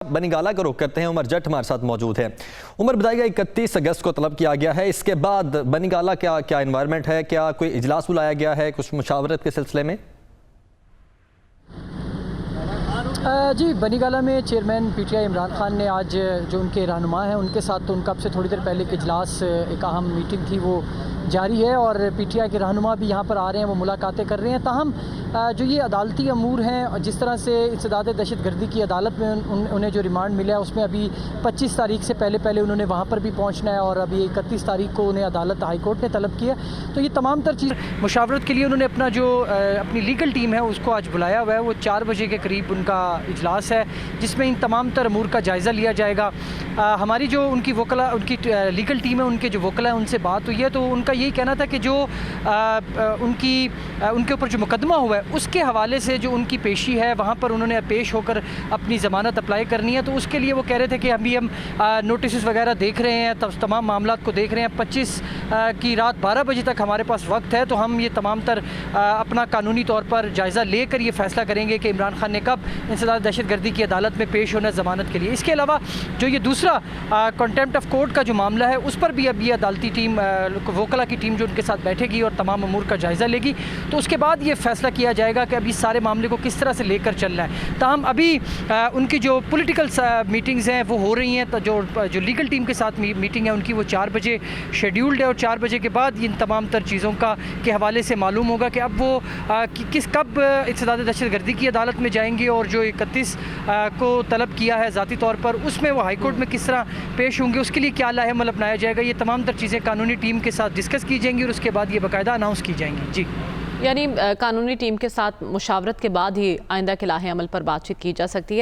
बनीगाला का रुख करते हैं। उमर जट हमारे साथ मौजूद है। उमर बताइएगा, 31 अगस्त को तलब किया गया है, इसके बाद बनीगाला क्या क्या इन्वायरमेंट है, क्या कोई इजलास बुलाया गया है कुछ मुशावरत के सिलसिले में? जी, बनीगाला में चेयरमैन पीटीआई इमरान खान ने आज जो उनके रहनुमा हैं उनके साथ तो उनका अब से थोड़ी देर पहले एक इजलास, एक अहम मीटिंग थी वो जारी है और पीटीआई के रहनुमा भी यहाँ पर आ रहे हैं, वो मुलाकातें कर रहे हैं। ताहम जो ये अदालती अमूर हैं और जिस तरह से इंसदाद दहशतगर्दी की अदालत में उन्हें जो रिमांड मिला है उसमें अभी 25 तारीख से पहले उन्होंने वहाँ पर भी पहुँचना है और अभी 31 तारीख को उन्हें अदालत हाई कोर्ट ने तलब किया। तो ये तमाम तर चीज़ मुशावरत के लिए उन्होंने अपना जो अपनी लीगल टीम है उसको आज बुलाया हुआ है। वो 4 बजे के करीब उनका इजलास है जिसमें इन तमाम तर अमूर का जायज़ा लिया जाएगा। हमारी जो उनकी वकला, उनकी लीगल टीम है, उनके जो वकला है उनसे बात हुई है तो उनका यही कहना था कि जो उनके ऊपर जो मुकदमा हुआ है उसके हवाले से जो उनकी पेशी है वहाँ पर उन्होंने पेश होकर अपनी ज़मानत अप्लाई करनी है। तो उसके लिए वो कह रहे थे कि अभी हम नोटिस वगैरह देख रहे हैं, तब तमाम मामला को देख रहे हैं। 25 की रात 12 बजे तक हमारे पास वक्त है तो हम ये तमाम तर अपना कानूनी तौर पर जायज़ा लेकर ये फ़ैसला करेंगे कि इमरान खान ने कब इंसदाद दहशतगर्दी की अदालत में पेश होना ज़मानत के लिए। इसके अलावा जो ये दूसरा कंटेम्प्ट ऑफ कोर्ट का जो मामला है उस पर भी अब ये अदालती टीम, वकला की टीम जो उनके साथ बैठेगी और तमाम अमूर का जायज़ा लेगी। तो उसके बाद ये फ़ैसला किया जाएगा कि अभी सारे मामले को किस तरह से लेकर चलना है। ताहम अभी उनकी जो पॉलिटिकल मीटिंग्स हैं वो हो रही हैं, तो जो लीगल टीम के साथ मीटिंग है उनकी वो 4 बजे शेड्यूल्ड है और 4 बजे के बाद इन तमाम तर चीज़ों का के हवाले से मालूम होगा कि अब वो कब इंसदाद दहशतगर्दी की अदालत में जाएंगे और जो 31 को तलब किया है ज़ाती तौर पर उसमें वो हाई कोर्ट में किस तरह पेश होंगे, उसके लिए क्या लाहेमल अपनाया जाएगा। ये तमाम तर चीज़ें कानूनी टीम के साथ डिस्कस की जाएंगी और उसके बाद ये बाकायदा अनाउंस की जाएंगी। जी, यानी कानूनी टीम के साथ मुशावरत के बाद ही आइंदा के लाहे अमल पर बातचीत की जा सकती है।